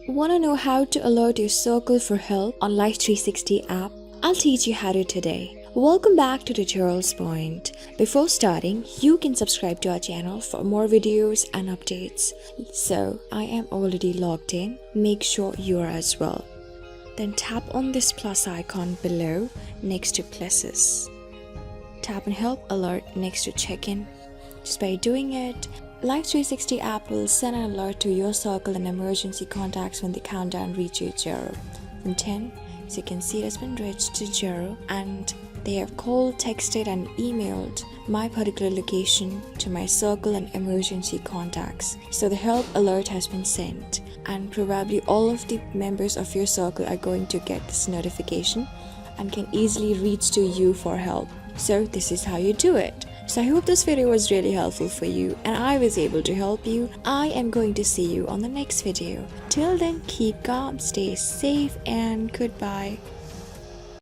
Want to know how to alert your circle for help on Life 360 app? I'll teach you how to today. Welcome back to Tutorials Point. Before starting, you can subscribe to our channel for more videos and updates. So, I am already logged in. Make sure you are as well. Then tap on this plus icon below next to pluses. Tap on Help Alert next to Check-in. Just by doing it, Life 360 app will send an alert to your circle and emergency contacts when the countdown reaches 0. From 10, as you can see, it has been reached to 0 and they have called, texted and emailed my particular location to my circle and emergency contacts. So the help alert has been sent and probably all of the members of your circle are going to get this notification and can easily reach to you for help. So this is how you do it. So I hope this video was really helpful for you and I was able to help you. I am going to see you on the next video. Till then, keep calm, stay safe and goodbye.